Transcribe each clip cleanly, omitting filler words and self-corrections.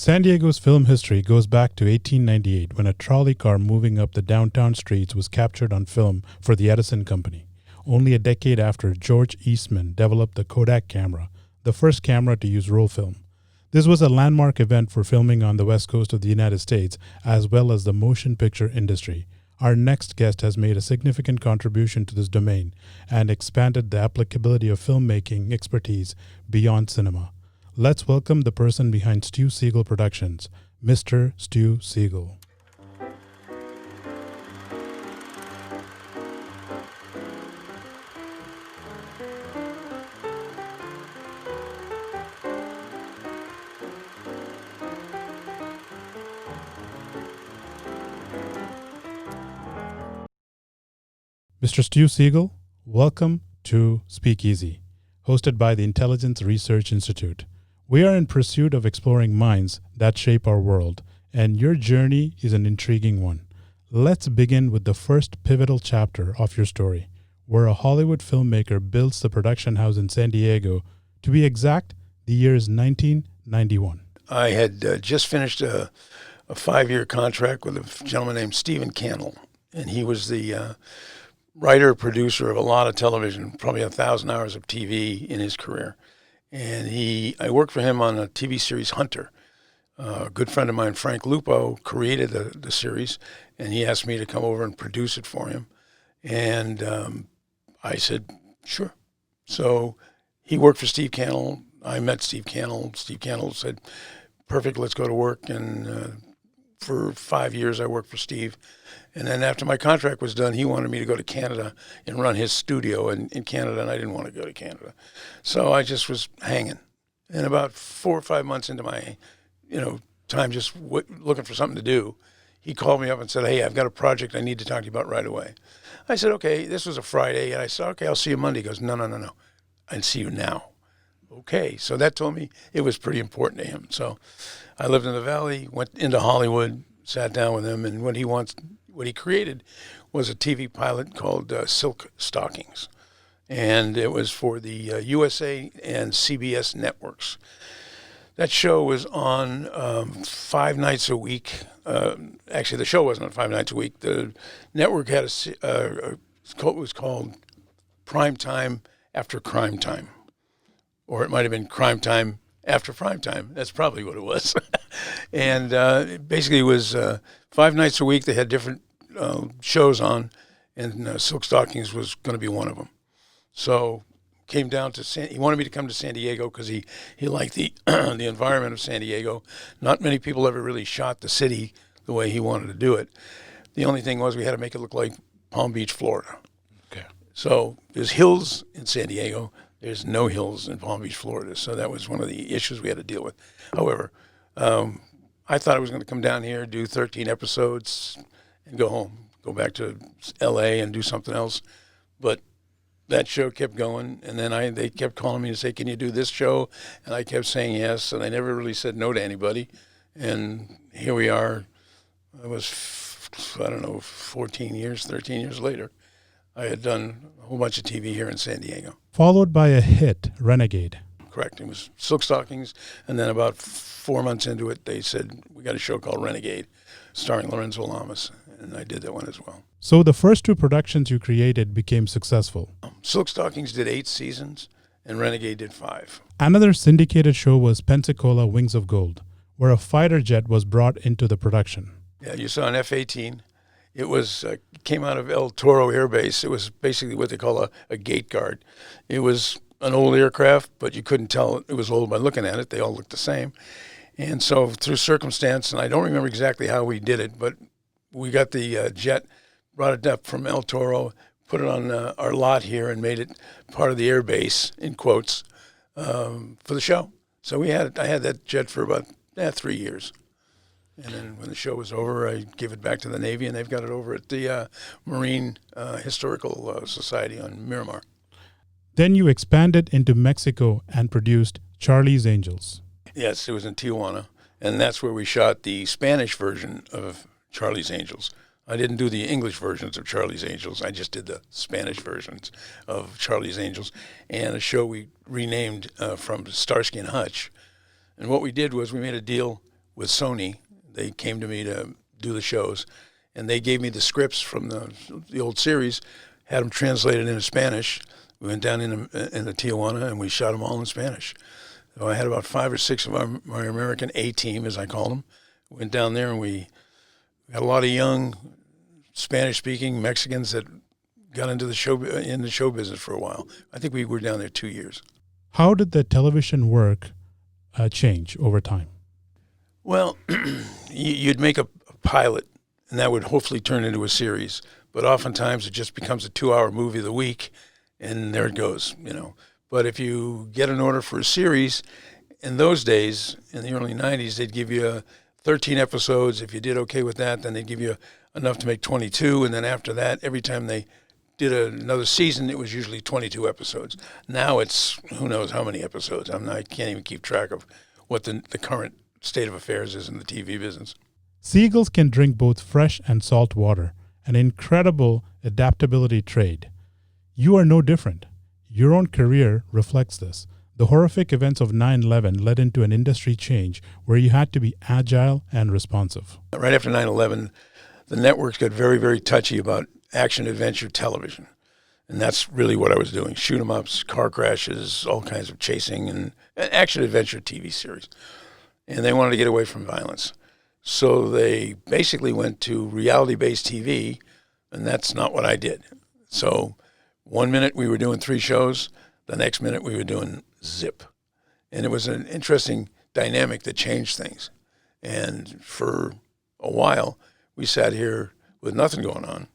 San Diego's film history goes back to 1898 when a trolley car moving up the downtown streets was captured on film for the Edison Company, only a decade after George Eastman developed the Kodak camera, the first camera to use roll film. This was a landmark event for filming on the west coast of the United States as well as the motion picture industry. Our next guest has made a significant contribution to this domain and expanded the applicability of filmmaking expertise beyond cinema. Let's welcome the person behind Stu Segall Productions, Mr. Stu Segall. Mr. Stu Segall, welcome to SpeakEasy, hosted by the Intelligence Research Institute. We are in pursuit of exploring minds that shape our world, and your journey is an intriguing one. Let's begin with the first pivotal chapter of your story, where a Hollywood filmmaker builds the production house in San Diego. To be exact, the year is 1991. I had just finished a 5-year contract with a gentleman named Stephen Cannell, and he was the writer, producer of a lot of television, probably 1,000 hours of TV in his career. And I worked for him on a TV series, Hunter. A good friend of mine, Frank Lupo, created the series, and he asked me to come over and produce it for him. And I said, sure. So he worked for Steve Cannell. I met Steve Cannell. Steve Cannell said, perfect, let's go to work. And for 5 years, I worked for Steve. And then after my contract was done, he wanted me to go to Canada and run his studio in Canada, and I didn't want to go to Canada. So I just was hanging. And about 4 or 5 months into my, time just looking for something to do, he called me up and said, hey, I've got a project I need to talk to you about right away. I said, okay, this was a Friday. And I said, okay, I'll see you Monday. He goes, no. I'd see you now. Okay, so that told me it was pretty important to him. So I lived in the Valley, went into Hollywood, sat down with him, and what he created was a TV pilot called Silk Stockings. And it was for the USA and CBS networks. That show was on 5 nights a week. Actually, the show wasn't on 5 nights a week. The network had it was called Prime Time After Crime Time. Or it might have been Crime Time After Prime Time. That's probably what it was. And basically it was 5 nights a week. They had different shows on, and Silk Stockings was going to be one of them. So came down to he wanted me to come to San Diego because he liked the the environment of San Diego. Not many people ever really shot the city the way he wanted to do it. The only thing was we had to make it look like Palm Beach, Florida. Okay. So there's hills in San Diego. There's no hills in Palm Beach, Florida. So that was one of the issues we had to deal with. However, I thought I was going to come down here, do 13 episodes, and go home, go back to L.A. and do something else. But that show kept going, and then they kept calling me to say, can you do this show? And I kept saying yes, and I never really said no to anybody. And here we are. It was, 13 years later. I had done a whole bunch of TV here in San Diego. Followed by a hit, Renegade. Correct. It was Silk Stockings, and then about 4 months into it, they said, we got a show called Renegade, starring Lorenzo Lamas, and I did that one as well. So the first 2 productions you created became successful. Silk Stockings did 8 seasons, and Renegade did 5. Another syndicated show was Pensacola Wings of Gold, where a fighter jet was brought into the production. Yeah, you saw an F-18. It was came out of El Toro Air Base. It was basically what they call a gate guard. It was an old aircraft, but you couldn't tell it was old by looking at it. They all looked the same. And so through circumstance, and I don't remember exactly how we did it, but we got the jet, brought it up from El Toro, put it on our lot here, and made it part of the air base, in quotes, for the show. So I had that jet for about 3 years. And then when the show was over, I gave it back to the Navy, and they've got it over at the Marine Historical Society on Miramar. Then you expanded into Mexico and produced Charlie's Angels. Yes, it was in Tijuana, and that's where we shot the Spanish version of Charlie's Angels. I didn't do the English versions of Charlie's Angels. I just did the Spanish versions of Charlie's Angels, and a show we renamed from Starsky and Hutch. And what we did was we made a deal with Sony. They came to me to do the shows, and they gave me the scripts from the old series, had them translated into Spanish. We went down into Tijuana, and we shot them all in Spanish. So I had about 5 or 6 of my American A-team, as I call them. Went down there, and we had a lot of young Spanish-speaking Mexicans that got into the show business for a while. I think we were down there 2 years. How did the television work change over time? Well, you'd make a pilot, and that would hopefully turn into a series. But oftentimes it just becomes a 2-hour movie of the week, and there it goes, you know. But if you get an order for a series, in those days, in the early 90s, they'd give you 13 episodes. If you did okay with that, then they'd give you enough to make 22. And then after that, every time they did another season, it was usually 22 episodes. Now it's who knows how many episodes. I can't even keep track of what the current state of affairs is in the TV business. Seagulls can drink both fresh and salt water, an incredible adaptability trait. You are no different. Your own career reflects this. The horrific events of 9/11 led into an industry change where you had to be agile and responsive. Right after 9/11, the networks got very, very touchy about action-adventure television. And that's really what I was doing. Shoot 'em ups, car crashes, all kinds of chasing, and action-adventure TV series. And they wanted to get away from violence. So they basically went to reality-based TV, and that's not what I did. So 1 minute we were doing 3 shows, the next minute we were doing zip. And it was an interesting dynamic that changed things. And for a while, we sat here with nothing going on,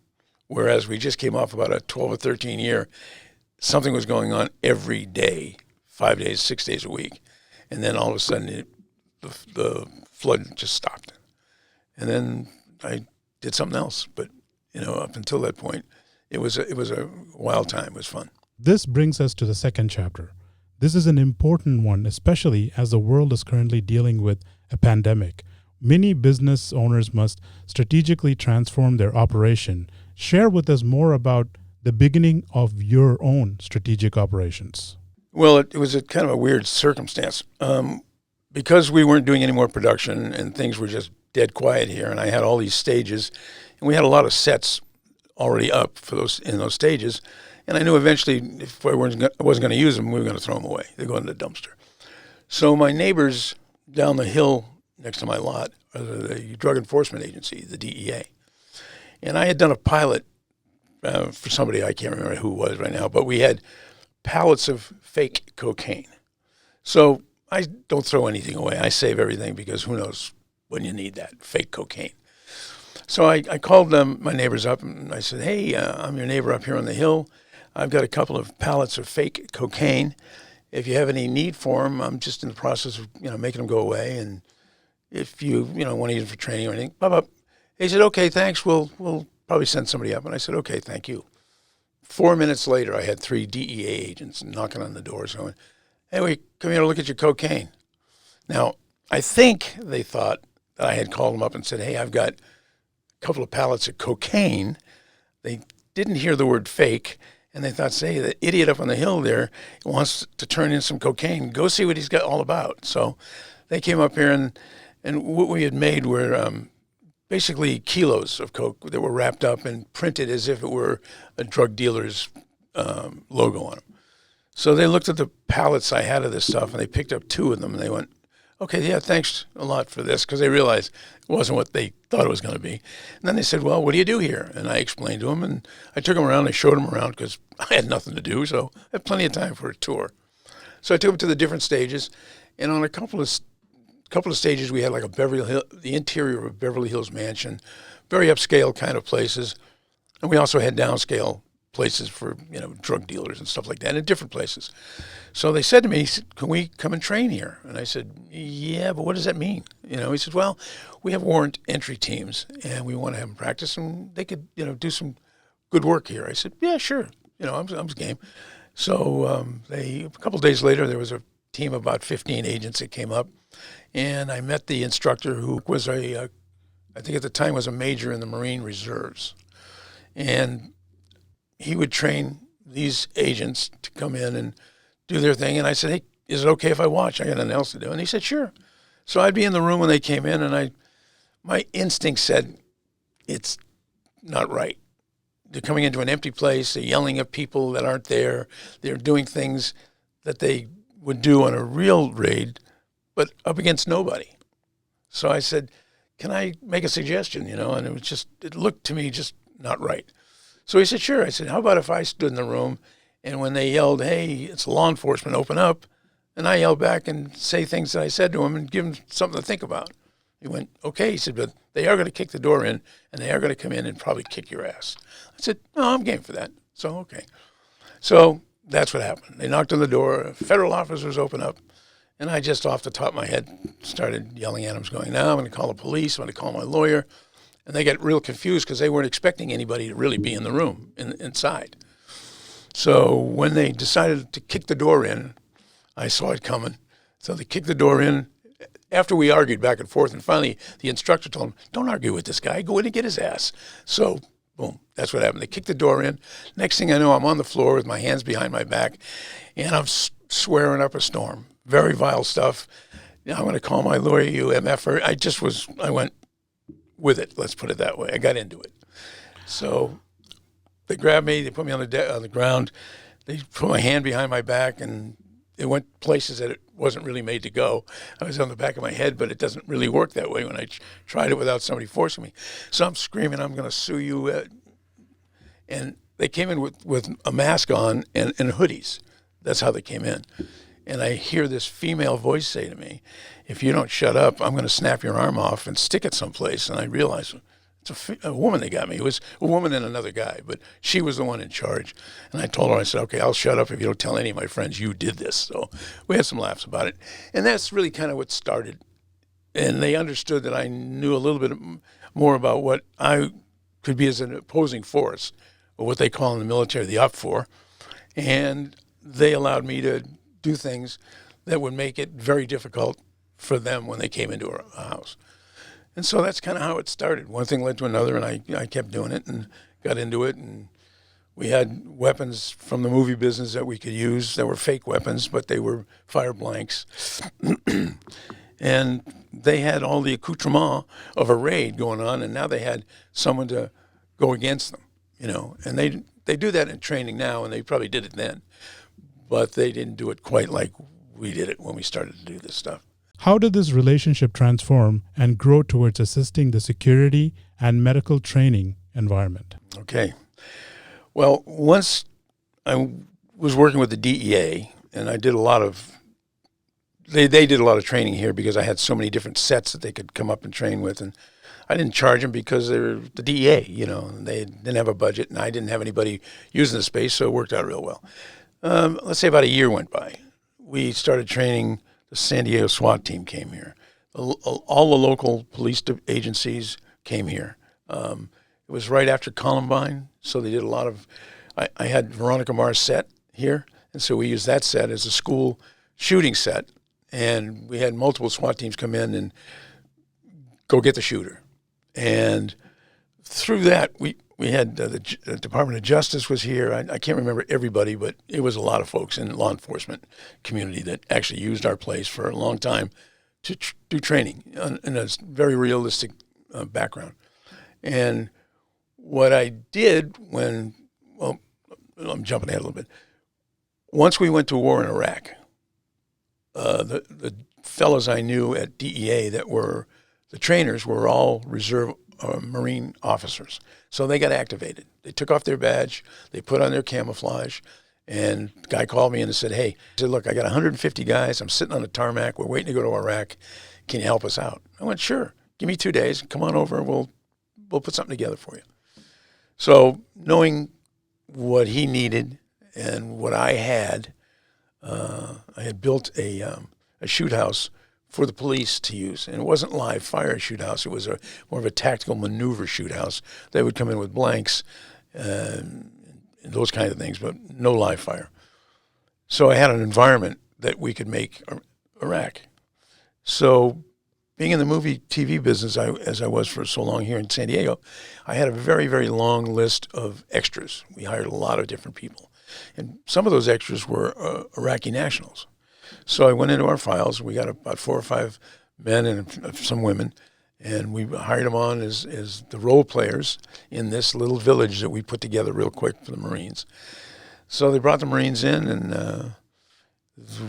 whereas we just came off about a 12 or 13 year, something was going on every day, 5 days, 6 days a week. And then all of a sudden, the flood just stopped. And then I did something else. But, you know, up until that point, it was a wild time. It was fun. This brings us to the second chapter. This is an important one, especially as the world is currently dealing with a pandemic. Many business owners must strategically transform their operation. Share with us more about the beginning of your own strategic operations. Well, it was a kind of a weird circumstance. Because we weren't doing any more production and things were just dead quiet here, and I had all these stages, and we had a lot of sets already up for in those stages, and I knew eventually if I wasn't going to use them, we were going to throw them away. They'd go in the dumpster. So my neighbors down the hill next to my lot are the Drug Enforcement Agency, the DEA, and I had done a pilot for somebody, I can't remember who it was right now, but we had pallets of fake cocaine. So I don't throw anything away. I save everything because who knows when you need that fake cocaine. So I called my neighbors up and I said, hey, I'm your neighbor up here on the hill. I've got a couple of pallets of fake cocaine. If you have any need for them, I'm just in the process of making them go away. And if you want to use them for training or anything, blah, blah. He said, okay, thanks. We'll probably send somebody up. And I said, okay, thank you. 4 minutes later, I had 3 DEA agents knocking on the door saying, hey, wait, come here to look at your cocaine. Now, I think they thought that I had called them up and said, hey, I've got a couple of pallets of cocaine. They didn't hear the word fake, and they thought, say, the idiot up on the hill there wants to turn in some cocaine. Go see what he's got all about. So they came up here, and what we had made were basically kilos of coke that were wrapped up and printed as if it were a drug dealer's logo on them. So they looked at the pallets I had of this stuff, and they picked up 2 of them, and they went, okay, yeah, thanks a lot for this, because they realized it wasn't what they thought it was going to be. And then they said, well, what do you do here? And I explained to them, and I took them around. I showed them around because I had nothing to do, so I had plenty of time for a tour. So I took them to the different stages, and on a couple of stages, we had like the interior of a Beverly Hills mansion, very upscale kind of places, and we also had downscale places for drug dealers and stuff like that in different places. So they said to me, can we come and train here? And I said, yeah, but what does that mean? He said, well, we have warrant entry teams and we want to have them practice and they could do some good work here. I said, yeah, sure. I'm game. So a couple of days later, there was a team of about 15 agents that came up, and I met the instructor who was I think at the time was a major in the Marine Reserves. And he would train these agents to come in and do their thing. And I said, hey, is it okay if I watch? I got nothing else to do. And he said, sure. So I'd be in the room when they came in, and my instinct said, it's not right. They're coming into an empty place. They're yelling at people that aren't there. They're doing things that they would do on a real raid, but up against nobody. So I said, can I make a suggestion, And it looked to me just not right. So he said, sure. I said, how about if I stood in the room, and when they yelled, hey, it's law enforcement, open up, and I yelled back and say things that I said to him and give him something to think about. He went, okay. He said, but they are going to kick the door in, and they are going to come in and probably kick your ass. I said, no, I'm game for that. So, okay. So that's what happened. They knocked on the door. Federal officers open up. And I just off the top of my head started yelling at them, going, now I'm going to call the police. I'm going to call my lawyer. And they got real confused because they weren't expecting anybody to really be in the room inside. So when they decided to kick the door in, I saw it coming. So they kicked the door in. After we argued back and forth, and finally the instructor told him, don't argue with this guy. Go in and get his ass. So, boom, that's what happened. They kicked the door in. Next thing I know, I'm on the floor with my hands behind my back, and I'm swearing up a storm. Very vile stuff. I'm going to call my lawyer, you MFer. I went with it, let's put it that way. I got into it. So they grabbed me, they put me on the ground, they put my hand behind my back, and it went places that it wasn't really made to go. I was on the back of my head, but it doesn't really work that way when I tried it without somebody forcing me. So I'm screaming, I'm going to sue you. And they came in with a mask on and hoodies. That's how they came in. And I hear this female voice say to me, if you don't shut up, I'm going to snap your arm off and stick it someplace. And I realized it's a woman that got me. It was a woman and another guy, but she was the one in charge. And I told her, I said, okay, I'll shut up if you don't tell any of my friends you did this. So we had some laughs about it. And that's really kind of what started. And they understood that I knew a little bit more about what I could be as an opposing force, or what they call in the military the up for. And they allowed me to do things that would make it very difficult for them when they came into a house. And so that's kind of how it started. One thing led to another, and I kept doing it and got into it. And we had weapons from the movie business that we could use that were fake weapons, but they were fire blanks. And they had all the accoutrement of a raid going on, and now they had someone to go against them, And they do that in training now, and they probably did it then. But they didn't do it quite like we did it when we started to do this stuff. How did this relationship transform and grow towards assisting the security and medical training environment? Okay. Well, once I was working with the DEA, and I did a lot of, they did a lot of training here because I had so many different sets that they could come up and train with. And I didn't charge them because they're the DEA, and they didn't have a budget, and I didn't have anybody using the space, so it worked out real well. Let's say about a year went by. We started training. The San Diego SWAT team came here. All the local police agencies came here. It was right after Columbine, so they did a lot of, I had Veronica Mars set here, and so we used that set as a school shooting set, and we had multiple SWAT teams come in and go get the shooter. And through that, we had the Department of Justice was here. I can't remember everybody, but it was a lot of folks in the law enforcement community that actually used our place for a long time to do training in a very realistic background. And what I did I'm jumping ahead a little bit. Once we went to war in Iraq, the fellows I knew at DEA that were the trainers were all reserve Marine officers. So they got activated. They took off their badge, they put on their camouflage, and the guy called me and said, hey, I said, look, I got 150 guys. I'm sitting on the tarmac. We're waiting to go to Iraq. Can you help us out? I went, sure. Give me 2 days. Come on over and we'll put something together for you. So knowing what he needed and what I had built a shoot house for the police to use. And it wasn't live fire shoot house. It was more of a tactical maneuver shoot house. They would come in with blanks and those kind of things, but no live fire. So I had an environment that we could make Iraq. So being in the movie TV business, as I was for so long here in San Diego, I had a very, very long list of extras. We hired a lot of different people. And some of those extras were Iraqi nationals. So I went into our files. We got about 4 or 5 men and some women, and we hired them on as the role players in this little village that we put together real quick for the Marines. So they brought the Marines in, and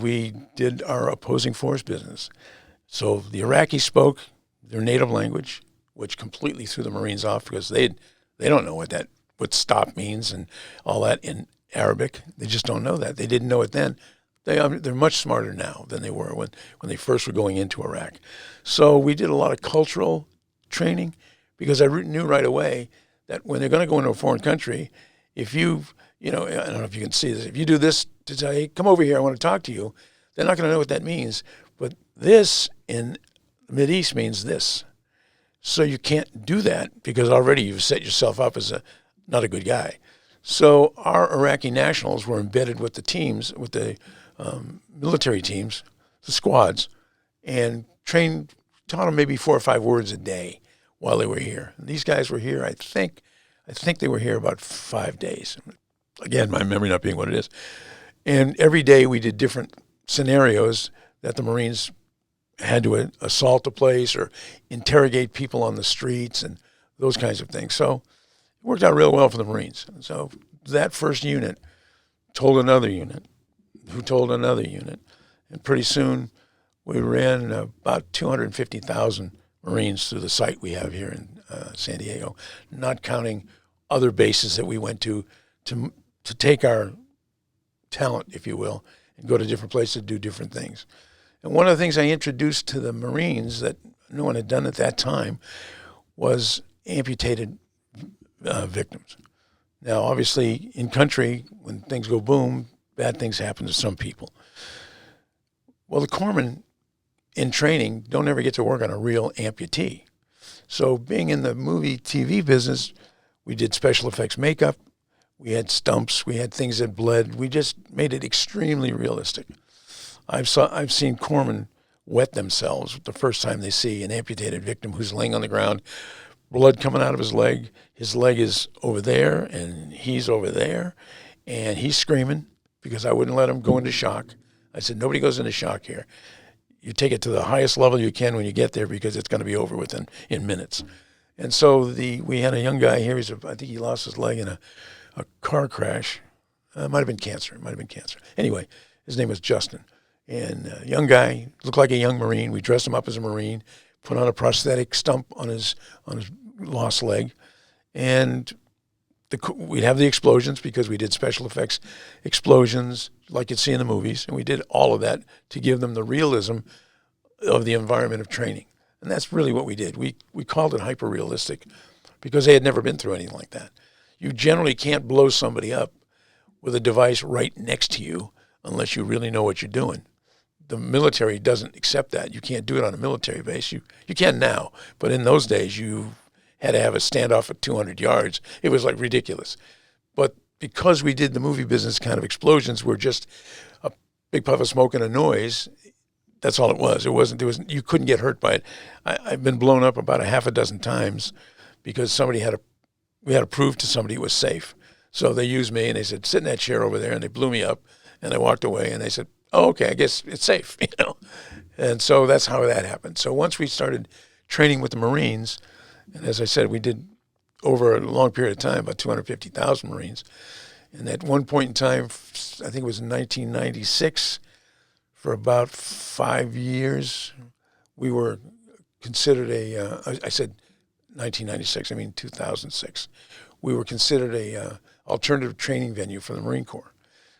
we did our opposing force business. So the Iraqis spoke their native language, which completely threw the Marines off because they don't know what stop means and all that in Arabic. They just don't know that. They didn't know it then. They're much smarter now than they were when they first were going into Iraq. So we did a lot of cultural training because I knew right away that when they're going to go into a foreign country, if I don't know if you can see this, if you do this to say, hey, come over here, I want to talk to you, they're not going to know what that means. But this in the Mideast means this. So you can't do that because already you've set yourself up as not a good guy. So our Iraqi nationals were embedded with the teams, with the military teams, the squads, and taught them maybe 4 or 5 words a day while they were here. And these guys were here, I think they were here about 5 days. Again, my memory not being what it is. And every day we did different scenarios that the Marines had to assault a place or interrogate people on the streets and those kinds of things. So it worked out real well for the Marines. So that first unit told another unit, who told another unit. And pretty soon we ran about 250,000 Marines through the site we have here in San Diego, not counting other bases that we went to take our talent, if you will, and go to different places to do different things. And one of the things I introduced to the Marines that no one had done at that time was amputated victims. Now, obviously, in country, when things go boom, bad things happen to some people. Well, the corpsmen in training don't ever get to work on a real amputee. So being in the movie TV business, we did special effects makeup, we had stumps, we had things that bled. We just made it extremely realistic. I've seen corpsmen wet themselves the first time they see an amputated victim who's laying on the ground, blood coming out of his leg. His leg is over there, and he's over there, and he's screaming because I wouldn't let him go into shock. I said, nobody goes into shock here. You take it to the highest level you can when you get there because it's going to be over within in minutes. And so we had a young guy here. I think he lost his leg in a car crash. It might have been cancer. Anyway, his name was Justin. And a young guy, looked like a young Marine. We dressed him up as a Marine, put on a prosthetic stump on his lost leg. And we'd have the explosions because we did special effects explosions like you'd see in the movies. And we did all of that to give them the realism of the environment of training. And that's really what we did. We called it hyper-realistic because they had never been through anything like that. You generally can't blow somebody up with a device right next to you unless you really know what you're doing. The military doesn't accept that. You can't do it on a military base. You can now, but in those days you had to have a standoff at 200 yards. It was like ridiculous. But because we did the movie business kind of explosions were just a big puff of smoke and a noise, that's all it was. You couldn't get hurt by it. I've been blown up about a half a dozen times because we had to prove to somebody it was safe. So they used me and they said, sit in that chair over there, and they blew me up and I walked away and they said, oh, okay, I guess it's safe, And so that's how that happened. So once we started training with the Marines, and as I said, we did over a long period of time, about 250,000 Marines. And at one point in time, I think it was in 1996, for about 5 years, we were considered I said 1996, I mean 2006. We were considered a alternative training venue for the Marine Corps.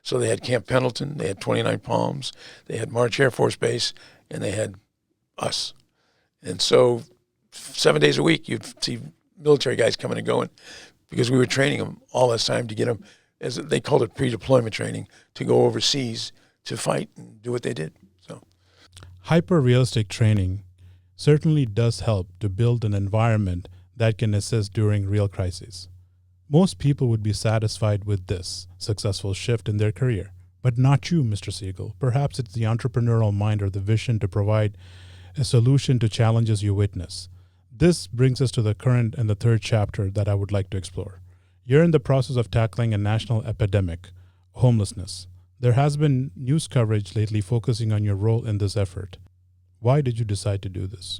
So they had Camp Pendleton, they had 29 Palms, they had March Air Force Base, and they had us. And so 7 days a week, you'd see military guys coming and going because we were training them all this time to get them, as they called it, pre-deployment training, to go overseas to fight and do what they did. So, hyper-realistic training certainly does help to build an environment that can assist during real crises. Most people would be satisfied with this successful shift in their career, but not you, Mr. Segall. Perhaps it's the entrepreneurial mind or the vision to provide a solution to challenges you witness. This brings us to the current and the third chapter that I would like to explore. You're in the process of tackling a national epidemic, homelessness. There has been news coverage lately focusing on your role in this effort. Why did you decide to do this?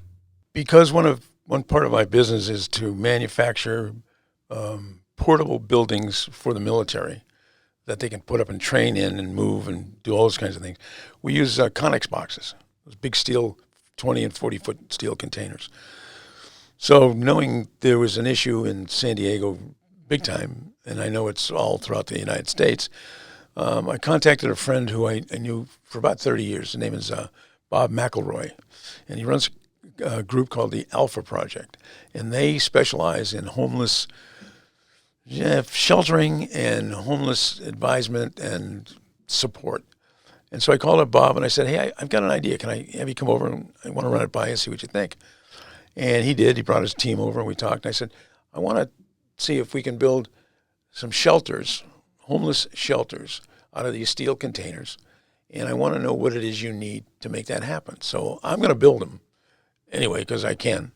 Because one part of my business is to manufacture portable buildings for the military that they can put up and train in and move and do all those kinds of things. We use Connex boxes, those big steel, 20 and 40-foot steel containers. So knowing there was an issue in San Diego big time, and I know it's all throughout the United States, I contacted a friend who I knew for about 30 years. His name is Bob McElroy, and he runs a group called the Alpha Project, and they specialize in homeless sheltering and homeless advisement and support. And so I called up Bob and I said, hey, I've got an idea. Can I have you come over and I want to run it by you and see what you think? And he did. He brought his team over and we talked. And I said, I want to see if we can build some shelters, homeless shelters, out of these steel containers. And I want to know what it is you need to make that happen. So I'm going to build them anyway because I can.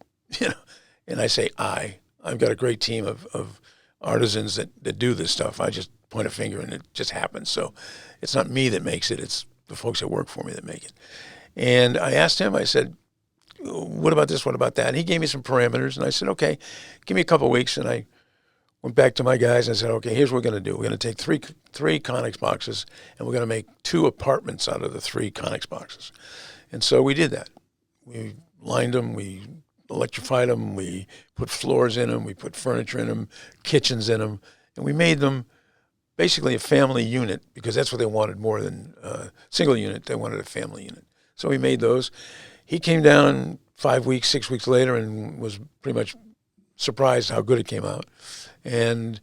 And I say I've got a great team of artisans that do this stuff. I just point a finger and it just happens. So it's not me that makes it. It's the folks that work for me that make it. And I asked him, I said, what about this? What about that? And he gave me some parameters. And I said, okay, give me a couple of weeks. And I went back to my guys and I said, okay, here's what we're going to do. We're going to take three Connex boxes and we're going to make 2 apartments out of the 3 Connex boxes. And so we did that. We lined them. We electrified them, we put floors in them, we put furniture in them, kitchens in them, and we made them basically a family unit because that's what they wanted more than a single unit. They wanted a family unit. So we made those. He came down 5 weeks, 6 weeks later and was pretty much surprised how good it came out. And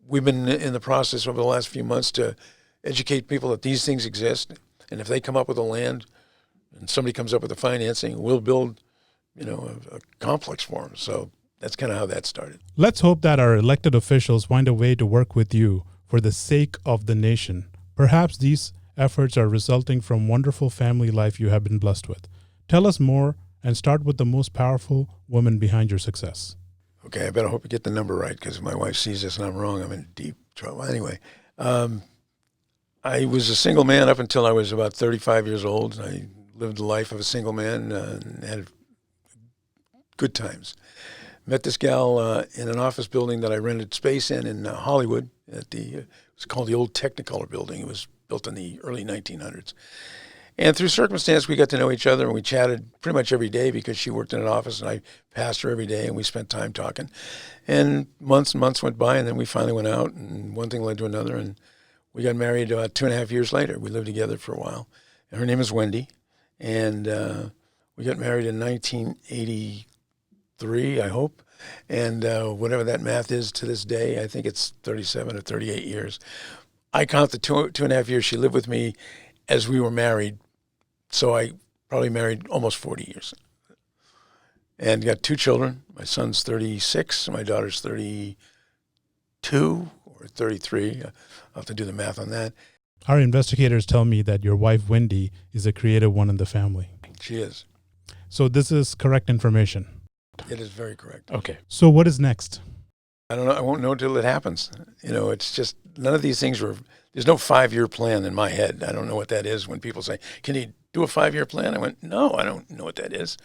we've been in the process over the last few months to educate people that these things exist. And if they come up with the land and somebody comes up with the financing, we'll build a complex for them. So that's kind of how that started. Let's hope that our elected officials find a way to work with you for the sake of the nation. Perhaps these efforts are resulting from wonderful family life you have been blessed with. Tell us more and start with the most powerful woman behind your success. Okay, I better hope you get the number right because if my wife sees this and I'm wrong, I'm in deep trouble. Anyway, I was a single man up until I was about 35 years old. I lived the life of a single man and had good times. Met this gal in an office building that I rented space in Hollywood. It was called the Old Technicolor Building. It was built in the early 1900s. And through circumstance, we got to know each other and we chatted pretty much every day because she worked in an office and I passed her every day and we spent time talking. And months went by and then we finally went out and one thing led to another and we got married about 2.5 years later. We lived together for a while. And her name is Wendy. And we got married in 1983, I hope. And whatever that math is to this day, I think it's 37 or 38 years. I count the 2.5 years she lived with me as we were married. So I probably married almost 40 years. And got 2 children. My son's 36, my daughter's 32 or 33. I'll have to do the math on that. Our investigators tell me that your wife, Wendy, is a creative one in the family. She is. So this is correct information. It is very correct. Okay. So what is next? I don't know. I won't know until it happens. It's just none of these things there's no 5-year plan in my head. I don't know what that is when people say, can you do a 5-year plan? I went, no, I don't know what that is.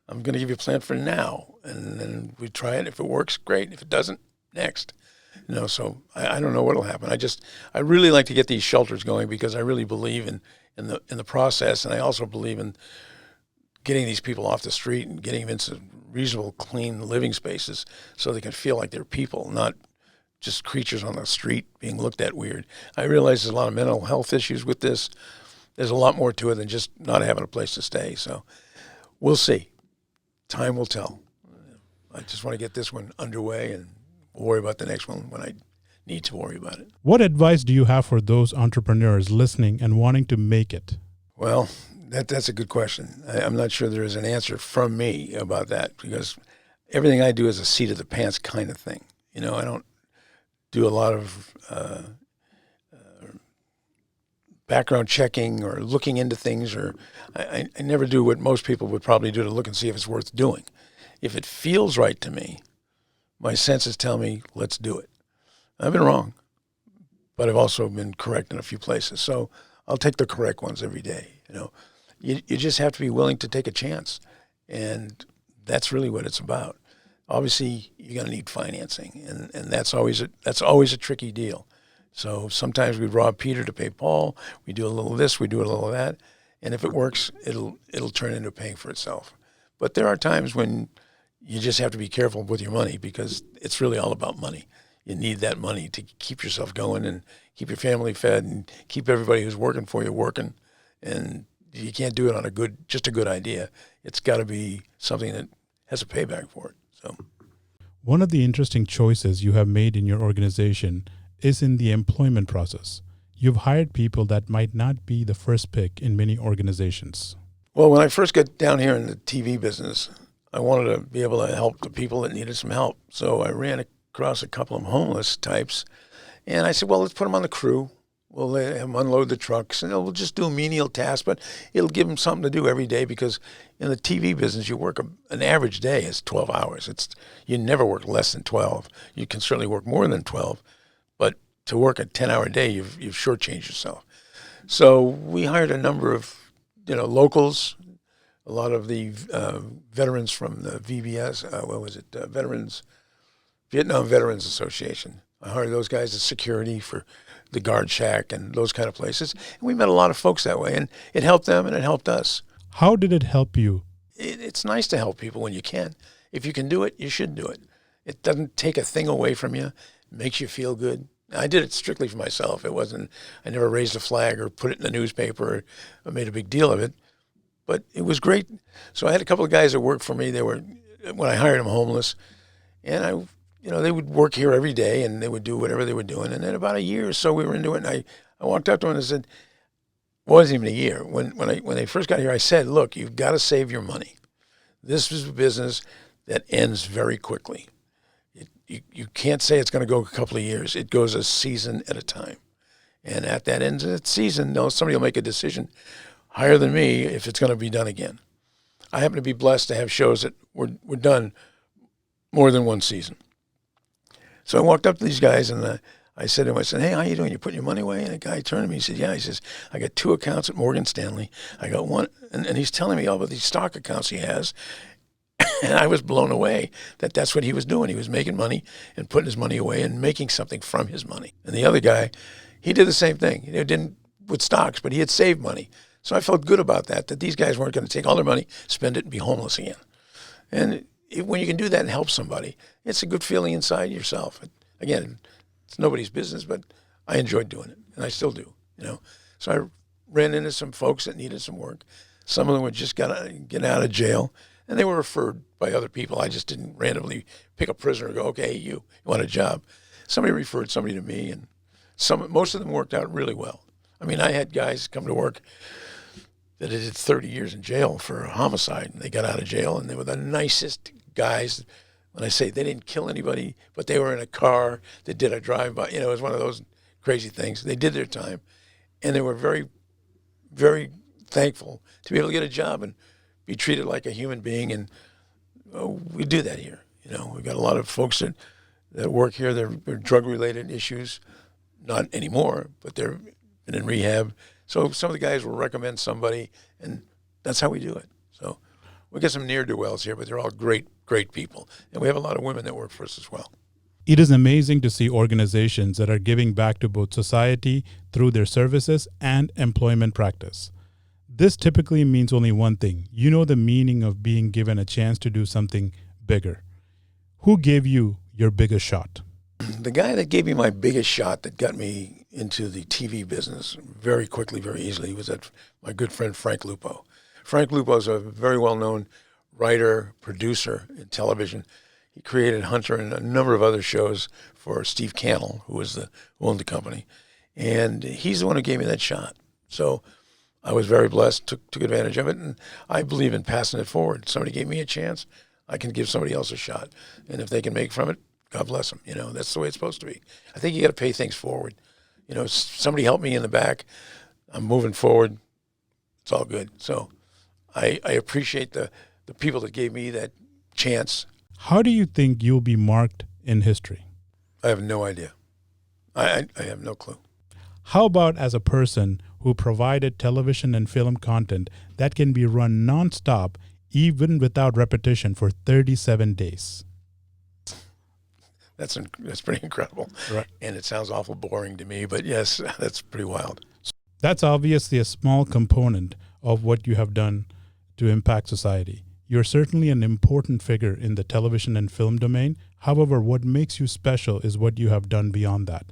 I'm going to give you a plan for now. And then we try it. If it works, great. If it doesn't, next. So I don't know what'll happen. I really like to get these shelters going because I really believe in the process. And I also believe in getting these people off the street and getting them into reasonable, clean living spaces so they can feel like they're people, not just creatures on the street being looked at weird. I realize there's a lot of mental health issues with this. There's a lot more to it than just not having a place to stay. So we'll see. Time will tell. I just want to get this one underway and worry about the next one when I need to worry about it. What advice do you have for those entrepreneurs listening and wanting to make it? Well, that's a good question. I'm not sure there is an answer from me about that because everything I do is a seat of the pants kind of thing. I don't do a lot of background checking or looking into things, or I never do what most people would probably do to look and see if it's worth doing. If it feels right to me, my senses tell me, let's do it. I've been wrong, but I've also been correct in a few places. So I'll take the correct ones every day. you just have to be willing to take a chance. And that's really what it's about. Obviously, you're going to need financing, and that's always a tricky deal. So sometimes we rob Peter to pay Paul. We do a little of this, we do a little of that, and if it works, it'll turn into paying for itself. But there are times when you just have to be careful with your money, because it's really all about money. You need that money to keep yourself going and keep your family fed and keep everybody who's working for you working. And you can't do it on just a good idea. It's got to be something that has a payback for it. So, one of the interesting choices you have made in your organization is in the employment process. You've hired people that might not be the first pick in many organizations. Well, when I first got down here in the TV business, I wanted to be able to help the people that needed some help. So I ran across a couple of homeless types, and I said, well, let's put them on the crew. We'll let them unload the trucks, and we'll just do a menial task, but it'll give them something to do every day, because in the TV business, you work an average day is 12 hours. You never work less than 12. You can certainly work more than 12, but to work a 10-hour day, you've shortchanged yourself. So we hired a number of locals, a lot of the veterans from the VBS, Vietnam Veterans Association. I hired those guys as security for the guard shack and those kind of places. And we met a lot of folks that way, and it helped them and it helped us. How did it help you? It's nice to help people when you can. If you can do it, you should do it. It doesn't take a thing away from you. It makes you feel good. I did it strictly for myself. I never raised a flag or put it in the newspaper or made a big deal of it. But it was great. So I had a couple of guys that worked for me. When I hired them, homeless. And they would work here every day, and they would do whatever they were doing. And then about a year or so we were into it, and I walked up to them and said, it wasn't even a year. When they first got here, I said, look, you've got to save your money. This is a business that ends very quickly. You can't say it's going to go a couple of years. It goes a season at a time. And at that end of the season, somebody will make a decision higher than me if it's going to be done again. I happen to be blessed to have shows that were done more than one season. So I walked up to these guys, and I said to him, hey, how you doing? You putting your money away? And the guy turned to me, he said, yeah. He says, I got 2 accounts at Morgan Stanley. I got one, and he's telling me all about these stock accounts he has. And I was blown away that that's what he was doing. He was making money and putting his money away and making something from his money. And the other guy, he did the same thing. He didn't with stocks, but he had saved money. So I felt good about that these guys weren't going to take all their money, spend it, and be homeless again. And when you can do that and help somebody, it's a good feeling inside yourself. Again, it's nobody's business, but I enjoyed doing it, and I still do. So I ran into some folks that needed some work. Some of them would just get out of jail, and they were referred by other people. I just didn't randomly pick a prisoner and go, okay, you want a job. Somebody referred somebody to me, and most of them worked out really well. I mean, I had guys come to work that had did 30 years in jail for a homicide, and they got out of jail, and they were the nicest guys. When I say they didn't kill anybody, but they were in a car that did a drive-by. It was one of those crazy things. They did their time, and they were very, very thankful to be able to get a job and be treated like a human being. And we do that here. We've got a lot of folks that work here. They're drug-related issues, not anymore, but they're in rehab. So some of the guys will recommend somebody, and that's how we do it. So we get some ne'er-do-wells here, but they're all great, great people. And we have a lot of women that work for us as well. It is amazing to see organizations that are giving back to both society through their services and employment practice. This typically means only one thing. You know the meaning of being given a chance to do something bigger. Who gave you your biggest shot? The guy that gave me my biggest shot that got me into the TV business very quickly, very easily, was my good friend Frank Lupo. Frank Lupo is a very well-known writer, producer in television. He created Hunter and a number of other shows for Steve Cannell, who owned the company. And he's the one who gave me that shot. So I was very blessed, took advantage of it, and I believe in passing it forward. Somebody gave me a chance, I can give somebody else a shot. And if they can make from it, God bless them. That's the way it's supposed to be. I think you got to pay things forward. Somebody helped me in the back. I'm moving forward. It's all good. So I appreciate the people that gave me that chance. How do you think you'll be marked in history? I have no idea. I have no clue. How about as a person? who provided television and film content that can be run non-stop, even without repetition, for 37 days. That's pretty incredible. Right. And it sounds awful boring to me, but yes, that's pretty wild. That's obviously a small component of what you have done to impact society. You're certainly an important figure in the television and film domain. However, what makes you special is what you have done beyond that.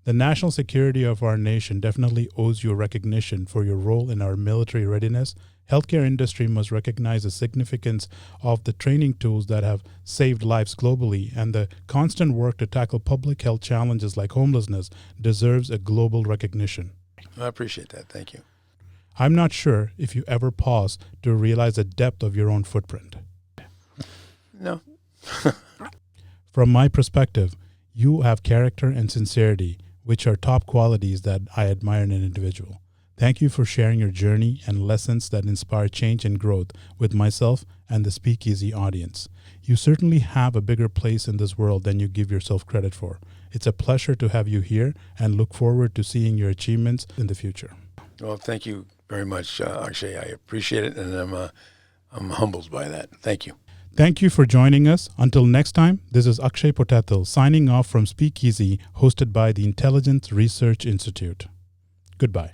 The national security of our nation definitely owes you recognition for your role in our military readiness. Healthcare industry must recognize the significance of the training tools that have saved lives globally, and the constant work to tackle public health challenges like homelessness deserves a global recognition. I appreciate that. Thank you. I'm not sure if you ever pause to realize the depth of your own footprint. No. From my perspective, you have character and sincerity, which are top qualities that I admire in an individual. Thank you for sharing your journey and lessons that inspire change and growth with myself and the SpeakEasy audience. You certainly have a bigger place in this world than you give yourself credit for. It's a pleasure to have you here and look forward to seeing your achievements in the future. Well, thank you very much, Akshay. I appreciate it, and I'm humbled by that. Thank you. Thank you for joining us. Until next time, this is Akshay Pottathil signing off from SpeakEasy, hosted by the Intelligence Research Institute. Goodbye.